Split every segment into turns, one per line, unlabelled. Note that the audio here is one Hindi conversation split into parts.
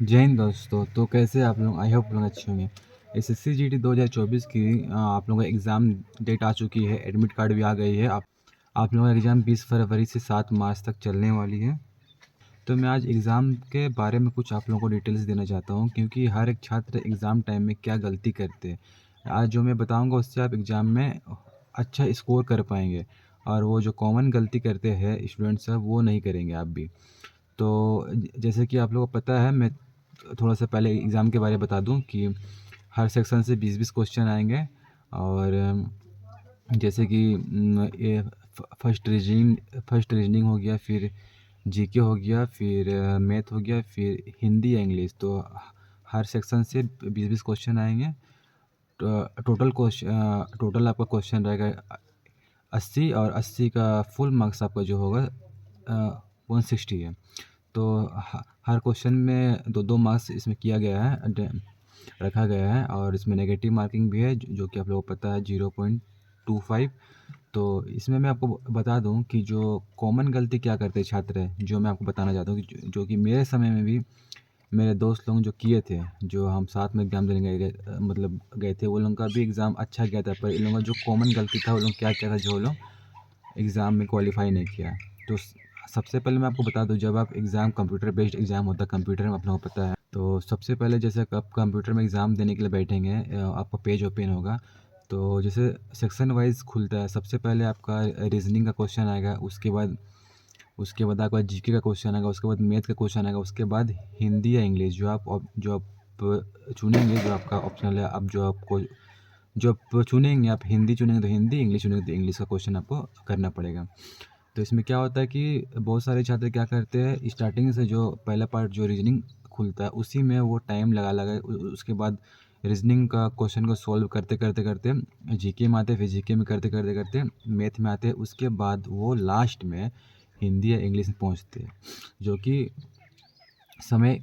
जय हिंद दोस्तों। तो कैसे आप लोग? आई होप लोग अच्छे होंगे। एसएससी जीडी 2024 की आप लोगों का एग्ज़ाम डेट आ चुकी है। एडमिट कार्ड भी आ गई है। आप लोगों का एग्ज़ाम 20 फरवरी से 7 मार्च तक चलने वाली है। तो मैं आज एग्ज़ाम के बारे में कुछ आप लोगों को डिटेल्स देना चाहता हूँ, क्योंकि हर एक छात्र एग्ज़ाम टाइम में क्या गलती करते हैं, आज जो मैं बताऊँगा उससे आप एग्ज़ाम में अच्छा स्कोर कर पाएंगे। और वो जो कॉमन गलती करते हैं स्टूडेंट्स सब, वो नहीं करेंगे आप भी। तो जैसे कि आप लोगों को पता है, मैं थोड़ा सा पहले एग्ज़ाम के बारे में बता दूं कि हर सेक्शन से 20-20 क्वेश्चन आएंगे। और जैसे कि ये फर्स्ट रीजनिंग हो गया, फिर जीके हो गया, फिर मैथ हो गया, फिर हिंदी या इंग्लिश। तो हर सेक्शन से 20-20 क्वेश्चन आएंगे। टोटल आपका क्वेश्चन रहेगा 80, और 80 का फुल मार्क्स आपका जो होगा 160 है। तो हर क्वेश्चन में 2-2 मार्क्स इसमें किया गया है, रखा गया है। और इसमें नेगेटिव मार्किंग भी है, जो कि आप लोगों को पता है 0.25। तो इसमें मैं आपको बता दूं कि जो कॉमन गलती क्या करते हैं छात्र है, जो मैं आपको बताना चाहता हूँ कि जो कि मेरे समय में भी मेरे दोस्त लोग जो किए थे, जो हम साथ में एग्ज़ाम देने मतलब गए थे, वो लोगों का भी एग्ज़ाम अच्छा गया था। पर इन लोगों का जो कॉमन गलती था, वो लोग क्या किया था, जो लोग एग्ज़ाम में क्वालिफ़ाई नहीं किया। तो सबसे पहले मैं आपको बता दूं, जब आप एग्ज़ाम कंप्यूटर बेस्ड एग्ज़ाम होता है, कंप्यूटर में आप लोगों को पता है। तो सबसे पहले जैसे आप कंप्यूटर में एग्ज़ाम देने के लिए बैठेंगे, आपका पेज ओपन होगा। तो जैसे सेक्शन वाइज़ खुलता है, सबसे पहले आपका रीज़निंग का क्वेश्चन आएगा, उसके बाद आपका जीके का क्वेश्चन आएगा, उसके बाद मैथ का क्वेश्चन आएगा, उसके बाद हिंदी या इंग्लिश जो आप चुनेंगे, जो आपका ऑप्शनल है। अब जो आप चुनेंगे, आप हिंदी चुनेंगे तो हिंदी, इंग्लिश चुनेंगे तो इंग्लिश का क्वेश्चन आपको करना पड़ेगा। तो इसमें क्या होता है कि बहुत सारे छात्र क्या करते हैं, स्टार्टिंग से जो पहला पार्ट जो रीजनिंग खुलता है, उसी में वो टाइम लगा लगा उसके बाद रीजनिंग का क्वेश्चन को सॉल्व करते करते करते जीके में आते, फिर जीके में करते करते करते मैथ में आते, उसके बाद वो लास्ट में हिंदी या इंग्लिश में पहुंचते हैं। जो कि समय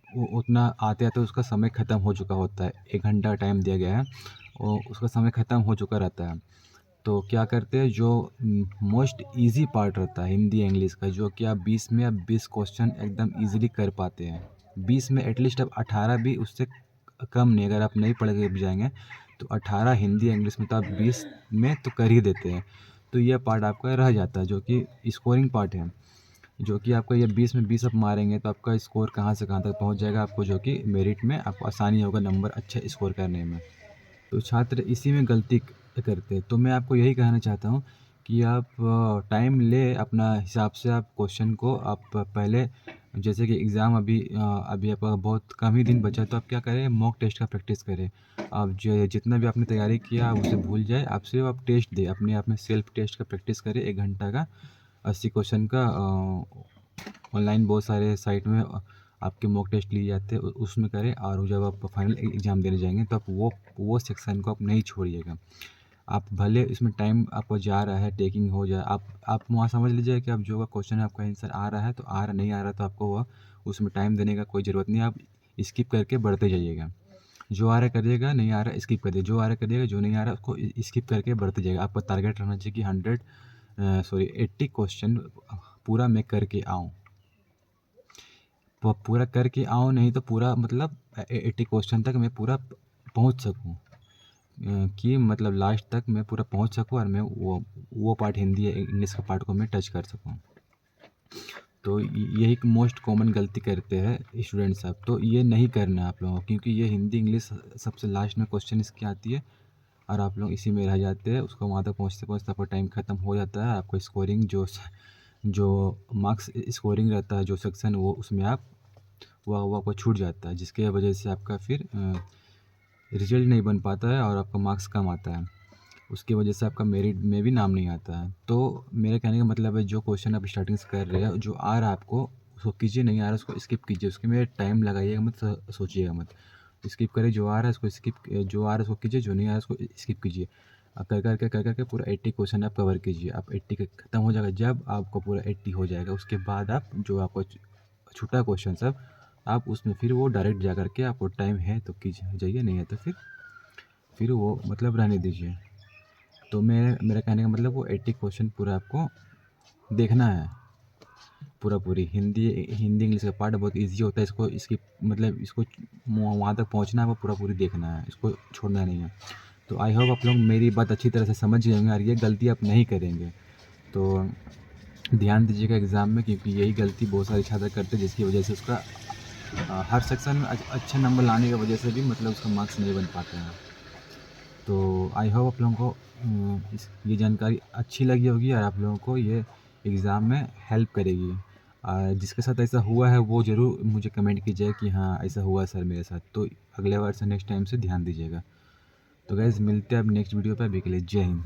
वो उतना आते आते उसका समय ख़त्म हो चुका होता है। 1 घंटा टाइम दिया गया है और उसका समय ख़त्म हो चुका रहता है। तो क्या करते हैं, जो मोस्ट इजी पार्ट रहता है हिंदी इंग्लिश का, जो कि आप 20 क्वेश्चन एकदम इजीली कर पाते हैं। 20 में एटलीस्ट आप 18 भी, उससे कम नहीं। अगर आप नहीं पढ़ के भी जाएंगे तो 18 हिंदी इंग्लिश में तो आप 20 में तो कर ही देते हैं। तो यह पार्ट आपका रह जाता है, जो कि स्कोरिंग पार्ट है। जो कि आपका ये 20 में 20 आप मारेंगे तो आपका स्कोर कहाँ से कहाँ तक पहुँच जाएगा आपको, जो कि मेरिट में आपको आसानी होगा नंबर अच्छा स्कोर करने में। तो छात्र इसी में गलती करते हैं। तो मैं आपको यही कहना चाहता हूँ कि आप टाइम ले अपना हिसाब से, आप क्वेश्चन को आप पहले, जैसे कि एग्ज़ाम अभी आपका बहुत कम ही दिन बचा, तो आप क्या करें, मॉक टेस्ट का प्रैक्टिस करें। आप जो जितना भी आपने तैयारी किया आप उसे भूल जाए, आप सिर्फ आप टेस्ट दें, अपने आप में सेल्फ टेस्ट का प्रैक्टिस करें 1 घंटा का 80 क्वेश्चन का। ऑनलाइन बहुत सारे साइट में आपके मॉक टेस्ट लिए जाते हैं, उसमें करें। और जब आप फाइनल एग्ज़ाम देने जाएंगे तो आप वो सेक्शन को आप नहीं छोड़िएगा। आप भले इसमें टाइम आपको जा रहा है, टेकिंग हो जाए, आप वहाँ समझ लीजिए कि आप जो क्वेश्चन है आपका आंसर आ रहा है तो आ रहा, नहीं आ रहा तो आपको वह उसमें टाइम देने का कोई ज़रूरत नहीं है। आप स्किप करके बढ़ते जाइएगा। जो आ रहा है करिएगा, नहीं आ रहा है स्किप कर दीजिए, जो आ रहा है करिएगा, जो नहीं आ रहा है उसको स्किप करके बढ़ते जाइएगा। आपका टारगेट रहना चाहिए कि 80 क्वेश्चन पूरा मैं करके आऊँ। पूरा करके आऊँ, नहीं तो पूरा मतलब 80 क्वेश्चन तक मैं पूरा पहुँच सकूँ। कि मतलब लास्ट तक मैं पूरा पहुँच सकूँ और मैं वो पार्ट हिंदी या इंग्लिश का पार्ट को मैं टच कर सकूँ। तो यही एक मोस्ट कॉमन गलती करते हैं स्टूडेंट साहब। तो ये नहीं करना है आप लोगों को, क्योंकि ये हिंदी इंग्लिश सबसे लास्ट में क्वेश्चन इसकी आती है और आप लोग इसी में रह जाते हैं। उसको वहाँ तक पहुँचते पहुँचते आपका टाइम ख़त्म हो जाता है। आपको स्कोरिंग जो मार्क्स स्कोरिंग रहता है, जो सेक्शन, वो उसमें वो आपको छूट जाता है, जिसके वजह से आपका फिर रिजल्ट नहीं बन पाता है और आपका मार्क्स कम आता है। उसकी वजह से आपका मेरिट में भी नाम नहीं आता है। तो मेरे कहने का मतलब है, जो क्वेश्चन आप स्टार्टिंग से कर रहे हैं, जो आ रहा है आपको उसको कीजिए, नहीं आ रहा है उसको स्किप कीजिए। उसके में टाइम लगाइएगा मत, सोचिएगा मत, स्किप करिए। जो आ रहा है उसको स्किप, जो आ रहा है उसको कीजिए, जो नहीं आ रहा है उसको स्किप कीजिए। कर करके पूरा 80 क्वेश्चन आप कवर कीजिए। आप 80 का ख़त्म हो जाएगा, जब आपको पूरा 80 हो जाएगा उसके बाद आप जो आपको छूटा क्वेश्चन सब, आप उसमें फिर वो डायरेक्ट जा करके, आपको टाइम है तो कीजिए, जाइए, नहीं है तो फिर वो मतलब रहने दीजिए। तो मेरा कहने का मतलब वो 80 क्वेश्चन पूरा आपको देखना है। पूरी हिंदी हिंदी इंग्लिश का पार्ट बहुत इजी होता है। इसको इसकी मतलब इसको वहाँ तक पहुँचना है, वो पूरी देखना है, इसको छोड़ना नहीं है। तो आई होप आप लोग मेरी बात अच्छी तरह से समझ गए होंगे और ये गलती आप नहीं करेंगे। तो ध्यान दीजिएगा एग्ज़ाम में, क्योंकि यही गलती बहुत सारे छात्र करते हैं, जिसकी वजह से उसका हर सेक्शन में अच्छे नंबर लाने की वजह से भी मतलब उसका मार्क्स नहीं बन पाते हैं। तो आई होप आप लोगों को ये जानकारी अच्छी लगी होगी और आप लोगों को ये एग्ज़ाम में हेल्प करेगी। जिसके साथ ऐसा हुआ है वो ज़रूर मुझे कमेंट कीजिए कि हाँ ऐसा हुआ सर मेरे साथ। तो अगले बार से नेक्स्ट टाइम से ध्यान दीजिएगा। तो गाइज़ मिलते हैं अब नेक्स्ट वीडियो पे। अभी के लिए जय हिंद।